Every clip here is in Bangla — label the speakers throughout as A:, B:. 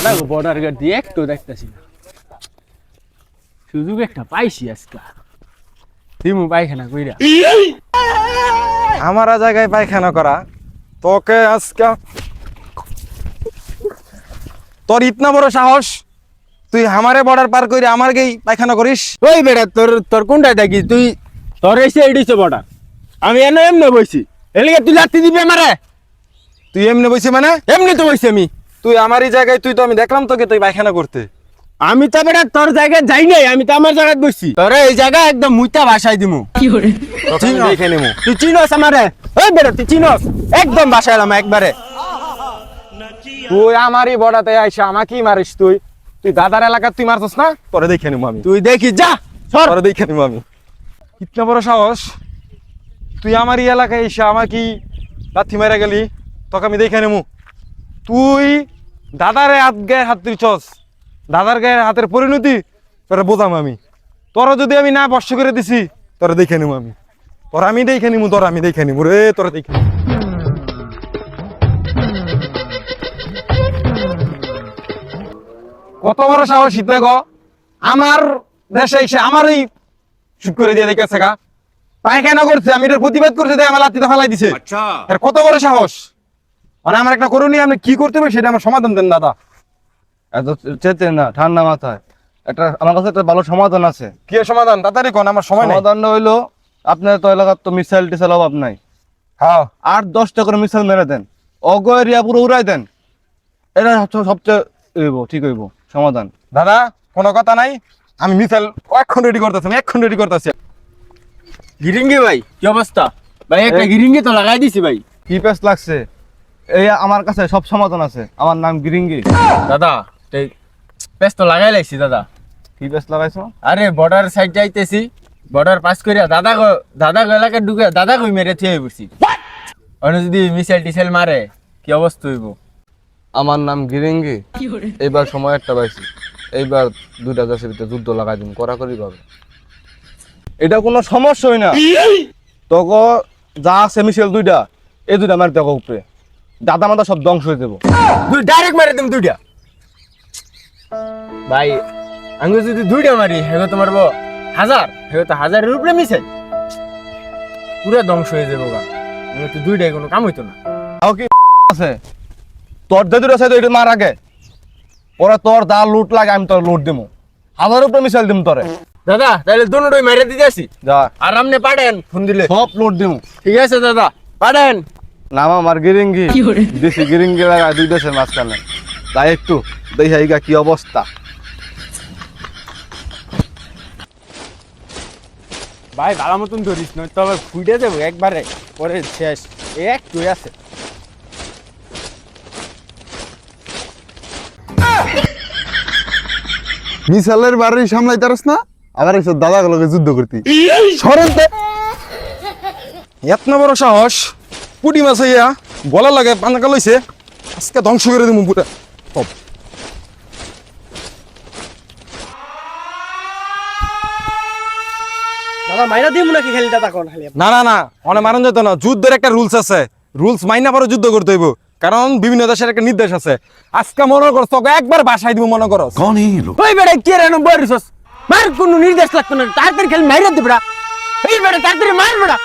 A: দাদা বর্ডার গার্ড দিয়ে একটু দেখতেছি না, সুযোগ একটা পাইছি আজকে, দিমু পায়খানা কইরা।
B: আমার জায়গায় পায়খানা করা তোকে আজকে, তোর ইতনা বড় সাহস, তুই আমারে বর্ডার পার করে আমার গেই পায়খানা করিস?
A: ওই বেটা তোর তোর কোনটায় থাকি তুই? তোর এসে এডিছে বর্ডার, আমি এনে এমনি বইছি, এলিগে তুই লাত্তি দিবি আমারে?
B: তুই এমনি বইছি মানে?
A: এমনি তো বইছি আমি।
B: তুই আমারই জায়গায়, তুই তো আমি দেখলাম তোকে তুই পায়খানা করতে।
A: আমি তো বেটা তোর জায়গায় যাই নাই, আমি তো আমার জায়গায় বসছি। তোর এই জায়গা একদম মুইতা ভাষায় দিমু।
B: দেখে নেবো।
A: তুই চিনস আমারে? ওই বেটা তুই চিনস? একদম ভাষায় এলাম একবারে।
B: তুই আমারই বর্ডাতে আইসা আমাকেই মারিস? তুই তুই দাদার এলাকা তুই মারছস না? তোরে দেখে নেবো আমি।
A: তুই দেখিস যা, সর।
B: তোরে দেখে নেবো আমি। ইতনা বড় সাহস, তুই আমারই এলাকায় এসে আমাকেই লাথি মারা গেলি, তোকে আমি দেখে নেবো। তুই দাদারে গায়ে হাত দিছস, দাদার গায়ে হাতের পরিণতি তোরা বোঝাম আমি। তোরা যদি আমি না বর্ষ করে দিছি, তোরা দেখে নেবো আমি। তোরা আমি দেখে নিবো, তোরা আমি দেখে নিবো রে, তোরা দেখে নিবো। কত বড় সাহস ইতনা গো, আমার দেশে এসে আমারই শুট করে দিয়ে দেখেছে গা, পায়খানা করছে, আমি এটার প্রতিবাদ করছে, তাই আমার লাত্তিটা ফেলাই দিছে। এর কত বড় সাহস! মানে আমার একটা করণী, আপনি কি করতে হবে সেটা আমার সমাধান দেন দাদা।
C: এত চেতে না, ঠান্ডা মাথায় একটা আমার কাছে একটা ভালো সমাধান আছে।
B: কি সমাধান? তাড়াতাড়ি কোন, আমার সময় নাই।
C: সমাধানটা হইলো, আপনার তো এলাকার তো মিসাইল টিসাইল অভাব নাই,
B: হ্যাঁ
C: 8-10টা করে মিসাইল মেরে দেন, অগ এরিয়া পুরো উড়াই দেন, এটা সবচেয়ে হইব, ঠিক হইব সমাধান।
B: দাদা কোনো কথা নাই, আমি মিসাইল এখন রেডি করতেছি, এখন রেডি করতেছি।
A: গিরিঙ্গি ভাই কি অবস্থা? ভাই একটা গিরিঙ্গি তো লাগাই দিছি ভাই।
C: কি পেস লাগছে? এই আমার কাছে সব সমাধান আছে, আমার নাম গিরিঙ্গি।
A: দাদা এই পেস তো লাগাই লাইছি দাদা।
C: কি পেস লাগাইছো?
A: আরে বর্ডার সাইড যাইতেছি, বর্ডার পাস করিয়া দাদা এলাকায় ঢুকে দাদা কই মেরে থিয়ে বসছি। অন্য যদি মিসাইল টিসাইল মারে কি অবস্থা হইব?
C: আমার নাম গিরিঙ্গি। এইবার সময় একটা পাইছি, এইবার 2টা দেশের ভিতরে যুদ্ধ লাগাই দিন, কড়াকড়ি ভাবে। এটা কোনো সমস্যাই না, তোকে যা আছে মিসাইল 2টা, এই 2টা মারি তোকে উপরে, দাদা মাদা সব ধ্বংস হয়ে যাবো।
A: তুই ডাইরেক্ট মারে তুমি দুইটা। ভাই আমি যদি দুইটা মারি হেগো তোমার 1000, হেগো তো 1000-এর উপরে মিসাইল, পুরো ধ্বংস হয়ে যাবো গা। আমি তো দুইটাই কোনো কাম হইতো না।
C: তাও কি আছে? তোর যে 2টা আছে, ওইটা মার আগে, ওরা তোর যা লুট লাগে আমি তোর লুট দিমু, 1000 উপরে মিসাইল দিমু তোরে।
A: দাদা তাহলে দুটোই মেরে দিতে আসি,
C: যা
A: আর আমনে পাঠেন ফোন দিলে
C: সব লুট দিমু।
A: ঠিক আছে দাদা, পাঠেন।
C: নাম আমার গিরিঙ্গি, দেশি গিরিঙ্গি লাগা 2 দেশের মাঝখানে, তাই একটু দেখি এইগা কি অবস্থা।
A: ভাই ভালো মতন ধরিস নয় তবে ফুটে দেবো একবারে, পরে শেষ। একটু আছে
D: মিসালের বাড়ি সামলাইতারস না, আবার এসব দাদাগুলোকে যুদ্ধ করতি। সরেন তো।
B: এতনা বড় সাহস, পুটি মাছ হইয়া গলা লাগে পানাকা লইছে, আজকে ধ্বংস করে দিমু পুরা।
E: দাদা মাইরা দিমু নাকি খালি দাদা কোন খালি?
B: না না না, অনেক মারণ যেত না, যুদ্ধের একটা রুলস আছে, রুলস মাইনা পরে যুদ্ধ করতে হইব, কারণ বিভিন্ন দেশের একটা নির্দেশ আছে। আজকে মনে করছ তোকে একবার বাসায় দিব, মনে করছ।
A: ওই বেটা কে রে বরিস মার, কোনো নির্দেশ লাগতো না, তাড়াতাড়ি খেলে মাইরা দে বেটা। এই বেটা তাড়াতাড়ি মার বেটা।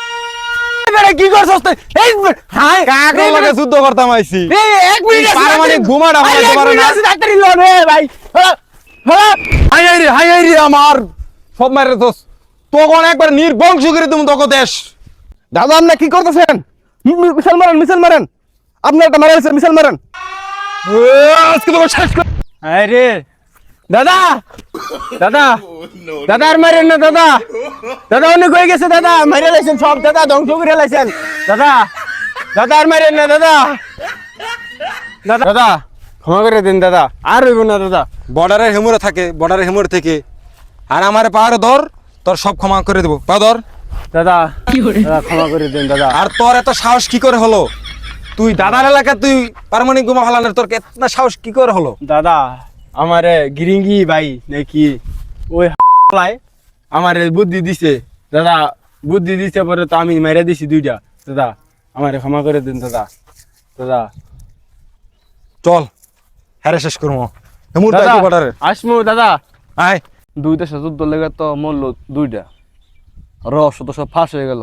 A: এই বেটা কি করছস তুই? এই হাই
B: কাকের লগে যুদ্ধ করতাম আইছি।
A: এই 1 মিনিট আছে,
B: পারমাণবিক বোমাটা ফালাইতে পারে না।
A: তাড়াতাড়ি লন রে ভাই। হ্যাঁ
B: হাই রে আমার সব মারে দোস, তখন একবার নির্বংশ করে তুমি তোকে দেশ।
C: দাদা আপনি কি করতেছেন? মিসাইল মারেন, মিসাইল মারেন, আপনি একটা মারেন, মিসাইল মারেন।
B: আজকে তোকে শেষ করে।
A: আরে দাদা দাদা দাদা আর মারেন না দাদা, দাদা অনেক হয়ে গেছে দাদা, মাইরে লাইছেন সব দাদা, ধ্বংস করে লাইছেন দাদা, দাদা আর মারেন না দাদা, দাদা দাদা ক্ষমা করে দিন দাদা, আর হইব না দাদা।
B: বর্ডারের হেমুরে থাকে, বর্ডারের হেমুরে থেকে, আর আমার পাহাড়ে ধর, তোর সব ক্ষমা করে দেবো। পা ধর
A: দাদা, দাদা ক্ষমা করে দিন দাদা।
B: আর তোর এত সাহস কি করে হলো? তুই দাদার এলাকা তুই পারমাণবিক বোমা ফালানোর তোর এত সাহস কি করে হলো?
A: দাদা আমারে গিরিঙ্গি ভাই নাকি ওই আমারে বুদ্ধি দিছে দাদা, বুদ্ধি দিছে পরে তো আমি মেরে দিছি 2টা দাদা, আমারে ক্ষমা করে দিন দাদা। দাদা
B: চল হ্যারে শেষ করবো। মুহূর্তে
A: দাদা
B: আইসো বর্ডারে
A: আসমু দাদা।
B: আয়
C: দুই দেশে যুদ্ধ লেগে তো মরল দুইটা, রস তো সব ফাঁস হয়ে গেল।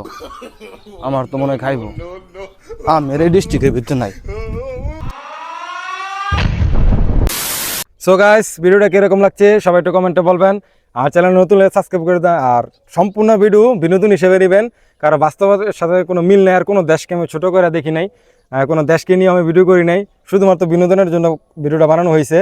C: আমার তো মনে হয় খাইব, আমের এই ডিস্ট্রিক্টের ভিতরে নাই।
B: সো গাইস, ভিডিওটা কিরকম লাগছে সবাই একটু কমেন্টে বলবেন। আর চ্যানেল নতুন হলে সাবস্ক্রাইব করে দেন। আর সম্পূর্ণ ভিডিও বিনোদন হিসেবে নেবেন, কারণ বাস্তবের সাথে কোনো মিল নেই। আর কোনো দেশকে আমি ছোটো করে দেখি নাই, কোনো দেশকে নিয়ে আমি ভিডিও করি নাই, শুধুমাত্র বিনোদনের জন্য ভিডিওটা বানানো হয়েছে।